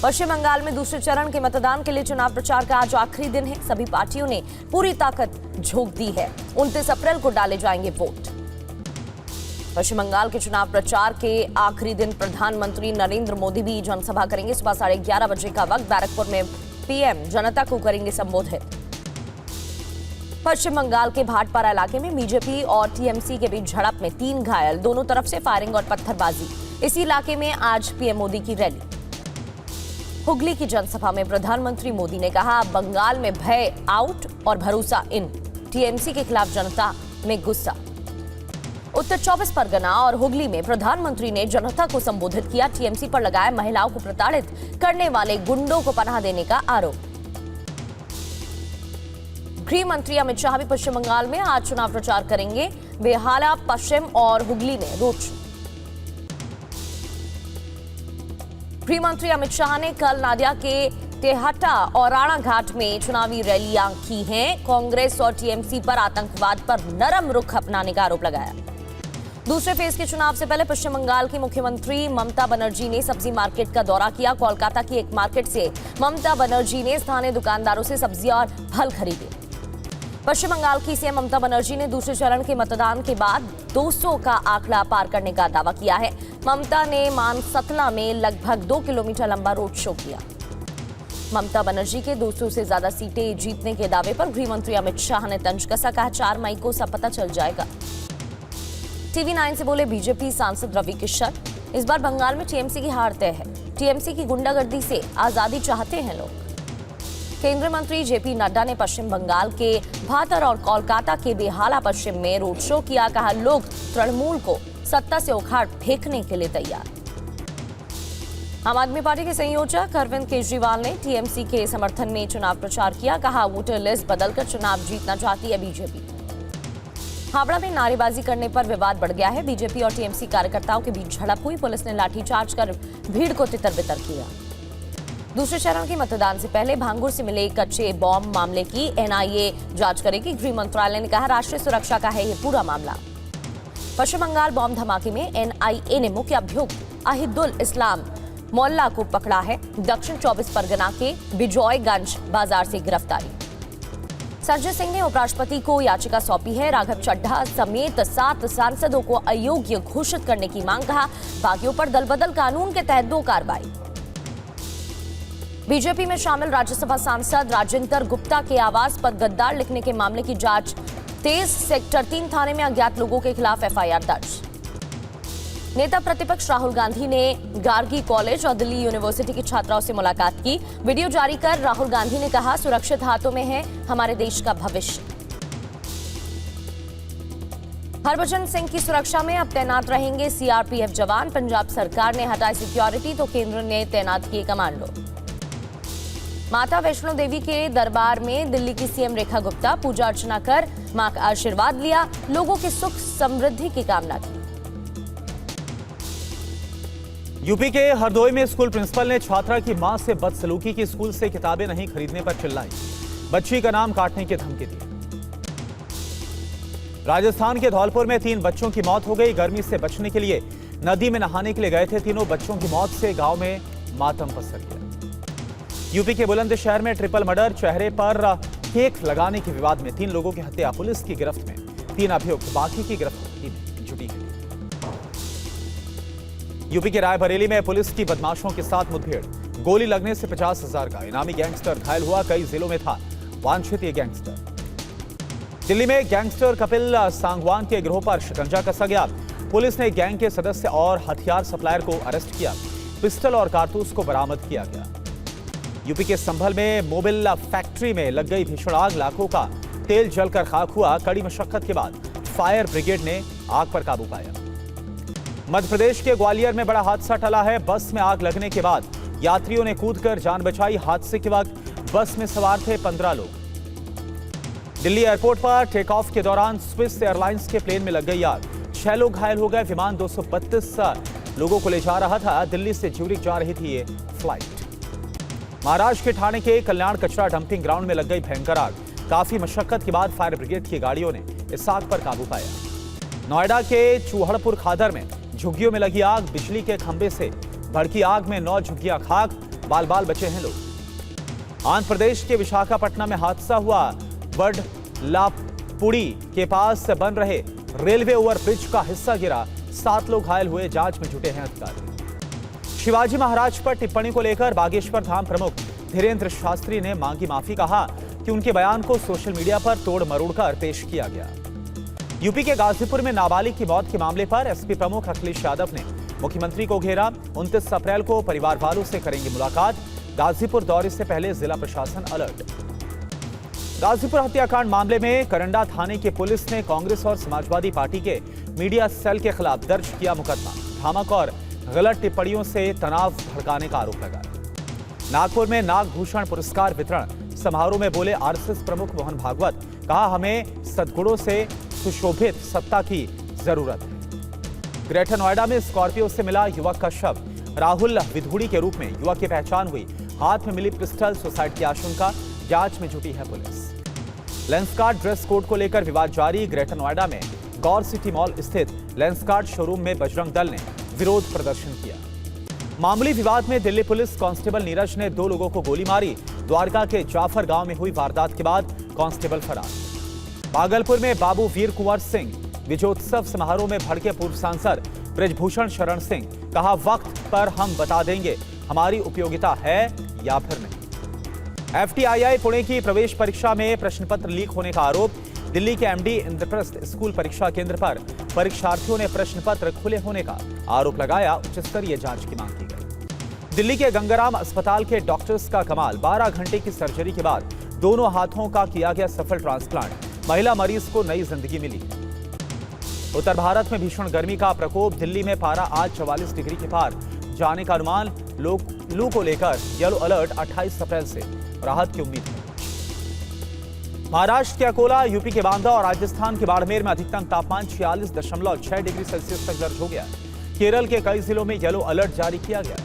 पश्चिम बंगाल में दूसरे चरण के मतदान के लिए चुनाव प्रचार का आज आखिरी दिन है। सभी पार्टियों ने पूरी ताकत झोंक दी है। 29 अप्रैल को डाले जाएंगे वोट। पश्चिम बंगाल के चुनाव प्रचार के आखिरी दिन प्रधानमंत्री नरेंद्र मोदी भी जनसभा करेंगे। सुबह 11:30 बजे का वक्त। बैरकपुर में पीएम जनता को करेंगे संबोधित। पश्चिम बंगाल के भाटपारा इलाके में बीजेपी और टीएमसी के बीच झड़प में 3 घायल, दोनों तरफ से फायरिंग और पत्थरबाजी। इसी इलाके में आज पीएम मोदी की रैली। हुगली की जनसभा में प्रधानमंत्री मोदी ने कहा, बंगाल में भय आउट और भरोसा इन। टीएमसी के खिलाफ जनता में गुस्सा। उत्तर 24 परगना और हुगली में प्रधानमंत्री ने जनता को संबोधित किया। टीएमसी पर लगाया महिलाओं को प्रताड़ित करने वाले गुंडों को पनाह देने का आरोप। गृह मंत्री अमित शाह भी पश्चिम बंगाल में आज चुनाव प्रचार करेंगे। बेहाला, पश्चिम और हुगली में रोड शो। गृह मंत्री अमित शाह ने कल नादिया के तेहटा और राणाघाट में चुनावी रैलियां की हैं। कांग्रेस और टीएमसी पर आतंकवाद पर नरम रुख अपनाने का आरोप लगाया। दूसरे फेज के चुनाव से पहले पश्चिम बंगाल की मुख्यमंत्री ममता बनर्जी ने सब्जी मार्केट का दौरा किया। कोलकाता की एक मार्केट से ममता बनर्जी ने स्थानीय दुकानदारों से सब्जी और फल खरीदे। पश्चिम बंगाल की सीएम ममता बनर्जी ने दूसरे चरण के मतदान के बाद 200 का आंकड़ा पार करने का दावा किया है। ममता ने मानसतला में लगभग 2 किलोमीटर लंबा रोड शो किया। ममता बनर्जी के 200 से ज्यादा सीटें जीतने के दावे पर गृह मंत्री अमित शाह ने तंज कसा। कहा, 4 मई को सब पता चल जाएगा। टीवी 9 से बोले बीजेपी सांसद रवि किशन, इस बार बंगाल में टीएमसी की हार तय है। टीएमसी की गुंडागर्दी से आजादी चाहते हैं लोग। केंद्रीय मंत्री जेपी नड्डा ने पश्चिम बंगाल के भातर और कोलकाता के बेहाला पश्चिम में रोड शो किया। कहा, लोग तृणमूल को सत्ता से उखाड़ फेंकने के लिए तैयार। आम आदमी पार्टी के संयोजक अरविंद केजरीवाल ने टीएमसी के समर्थन में चुनाव प्रचार किया। कहा, वोटर लिस्ट बदलकर चुनाव जीतना चाहती है बीजेपी। हावड़ा में नारेबाजी करने पर विवाद बढ़ गया है। बीजेपी और टीएमसी कार्यकर्ताओं के बीच झड़प हुई। पुलिस ने लाठीचार्ज कर भीड़ को तितर-बितर किया। दूसरे चरण के मतदान से पहले भांगुर से मिले कच्चे बॉम्ब मामले की एनआईए जांच करेगी। गृह मंत्रालय ने कहा, राष्ट्रीय सुरक्षा का है यह पूरा मामला। पश्चिम बंगाल बॉम्ब धमाके में एनआईए ने मुख्य अभियुक्त अहिदुल इस्लाम मोल्ला को पकड़ा है। दक्षिण 24 परगना के बिजॉयगंज बाजार से गिरफ्तारी। संजय सिंह ने उपराष्ट्रपति को याचिका सौंपी है। राघव चड्ढा समेत 7 सांसदों को अयोग्य घोषित करने की मांग। कहा, बागियों पर दल बदल कानून के तहत 2 कार्रवाई। बीजेपी में शामिल राज्यसभा सांसद राजेंद्र गुप्ता के आवास पर गद्दार लिखने के मामले की जांच तेज। सेक्टर 3 थाने में अज्ञात लोगों के खिलाफ एफआईआर दर्ज। नेता प्रतिपक्ष राहुल गांधी ने गार्गी कॉलेज और दिल्ली यूनिवर्सिटी की छात्राओं से मुलाकात की। वीडियो जारी कर राहुल गांधी ने कहा, सुरक्षित हाथों में है हमारे देश का भविष्य। हरभजन सिंह की सुरक्षा में अब तैनात रहेंगे सीआरपीएफ जवान। पंजाब सरकार ने हटाई सिक्योरिटी तो केंद्र ने तैनात किए कमांडो। माता वैष्णो देवी के दरबार में दिल्ली की सीएम रेखा गुप्ता पूजा अर्चना कर मां का आशीर्वाद लिया। लोगों की सुख समृद्धि की कामना की। यूपी के हरदोई में स्कूल प्रिंसिपल ने छात्रा की मां से बदसलूकी की। स्कूल से किताबें नहीं खरीदने पर चिल्लाई। बच्ची का नाम काटने की धमकी दी। राजस्थान के धौलपुर में 3 बच्चों की मौत हो गई। गर्मी से बचने के लिए नदी में नहाने के लिए गए थे। तीनों बच्चों की मौत से गांव में मातम पसर गया। यूपी के बुलंदशहर में ट्रिपल मर्डर। चेहरे पर केक लगाने के विवाद में 3 लोगों की हत्या। पुलिस की गिरफ्त में 3 अभियुक्त, बाकी की गिरफ्तारी में जुटी है। यूपी के रायबरेली में पुलिस की बदमाशों के साथ मुठभेड़। गोली लगने से 50,000 का इनामी गैंगस्टर घायल हुआ। कई जिलों में था वांछित ये गैंगस्टर। दिल्ली में गैंगस्टर कपिल सांगवान के गिरोह पर शिकंजा कसा गया। पुलिस ने गैंग के सदस्य और हथियार सप्लायर को अरेस्ट किया। पिस्टल और कारतूस को बरामद किया गया। यूपी के संभल में मोबिल फैक्ट्री में लग गई भीषण आग। लाखों का तेल जलकर खाक हुआ। कड़ी मशक्कत के बाद फायर ब्रिगेड ने आग पर काबू पाया। मध्य प्रदेश के ग्वालियर में बड़ा हादसा टला है। बस में आग लगने के बाद यात्रियों ने कूदकर जान बचाई। हादसे के वक्त बस में सवार थे 15 लोग। दिल्ली एयरपोर्ट पर टेक ऑफ के दौरान स्विस एयरलाइंस के प्लेन में लग गई आग। 6 लोग घायल हो गए। विमान 232 लोगों को ले जा रहा था। दिल्ली से ज्यूरिख जा रही थी ये फ्लाइट। महाराष्ट्र के ठाणे के कल्याण कचरा डंपिंग ग्राउंड में लग गई भयंकर आग। काफी मशक्कत के बाद फायर ब्रिगेड की गाड़ियों ने इस आग पर काबू पाया। नोएडा के चूहड़पुर खादर में झुग्गियों में लगी आग। बिजली के खंभे से भड़की आग में 9 झुग्गियां खाक। बाल बाल बचे हैं लोग। आंध्र प्रदेश के विशाखापट्टनम में हादसा हुआ। वडलापुड़ी के पास बन रहे रेलवे ओवरब्रिज का हिस्सा गिरा, 7 लोग घायल हुए, जांच में जुटे हैं अधिकारी। शिवाजी महाराज पर टिप्पणी को लेकर बागेश्वर धाम प्रमुख धीरेन्द्र शास्त्री ने मांगी माफी, कहा कि उनके बयान को सोशल मीडिया पर तोड़ मरोड़ कर पेश किया गया। यूपी के गाजीपुर में नाबालिग की मौत के मामले पर एसपी प्रमुख अखिलेश यादव ने मुख्यमंत्री को घेरा। 29 अप्रैल को परिवार वालों से करेंगे मुलाकात। गाजीपुर दौरे से पहले जिला प्रशासन अलर्ट। गाजीपुर हत्याकांड मामले में करंडा थाने की पुलिस ने कांग्रेस और समाजवादी पार्टी के मीडिया सेल के खिलाफ दर्ज किया मुकदमा। भ्रामक और गलत टिप्पणियों से तनाव भड़काने का आरोप लगाया। नागपुर में नागभूषण पुरस्कार वितरण समारोह में बोले आरएसएस प्रमुख मोहन भागवत, कहा हमें सद्गुणों से सुशोभित सत्ता की जरूरत है। ग्रेटर नोएडा में स्कॉर्पियो से मिला युवक का शव। राहुल विधुड़ी के रूप में युवक की पहचान हुई। हाथ में मिली पिस्टल, सुसाइड की आशंका, जांच में जुटी है पुलिस। लेंसकार्ट ड्रेस कोड को लेकर विवाद जारी। ग्रेटर नोएडा में गौर सिटी मॉल स्थित लेंसकार्ट शोरूम में बजरंग दल ने विरोध प्रदर्शन किया। मामूली विवाद में दिल्ली पुलिस कांस्टेबल नीरज ने 2 लोगों को गोली मारी। द्वारका के जाफर गांव में हुई वारदात के बाद कांस्टेबल फरार। भागलपुर में बाबू वीर कुंवर सिंह विजयोत्सव समारोह में भड़के पूर्व सांसद ब्रजभूषण शरण सिंह, कहा वक्त पर हम बता देंगे हमारी उपयोगिता है या फिर नहीं। एफटीआईआई पुणे की प्रवेश परीक्षा में प्रश्न पत्र लीक होने का आरोप। दिल्ली के एमडी इंद्रप्रस्थ स्कूल परीक्षा केंद्र पर परीक्षार्थियों ने प्रश्न पत्र खुले होने का आरोप लगाया। उच्च स्तरीय जांच की मांग की गई। दिल्ली के गंगाराम अस्पताल के डॉक्टर्स का कमाल। 12 घंटे की सर्जरी के बाद दोनों हाथों का किया गया सफल ट्रांसप्लांट। महिला मरीज को नई जिंदगी मिली। उत्तर भारत में भीषण गर्मी का प्रकोप। दिल्ली में पारा आज 44 डिग्री के पार जाने का अनुमान। लू को लेकर येलो अलर्ट। 28 अप्रैल से राहत की उम्मीद है। महाराष्ट्र के अकोला, यूपी के बांदा और राजस्थान के बाड़मेर में अधिकतम तापमान 46.6 डिग्री सेल्सियस तक दर्ज हो गया। केरल के कई जिलों में येलो अलर्ट जारी किया गया।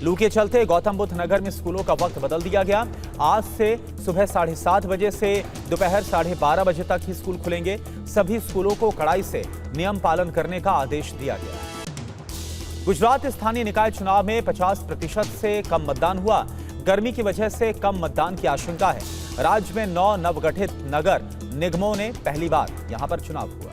लू के चलते गौतम बुद्ध नगर में स्कूलों का वक्त बदल दिया गया। आज से सुबह 7:30 बजे से दोपहर 12:30 बजे तक ही स्कूल खुलेंगे। सभी स्कूलों को कड़ाई से नियम पालन करने का आदेश दिया गया। गुजरात स्थानीय निकाय चुनाव में 50% से कम मतदान हुआ। गर्मी की वजह से कम मतदान की आशंका है। राज्य में 9 नवगठित नगर निगमों ने पहली बार यहां पर चुनाव हुआ।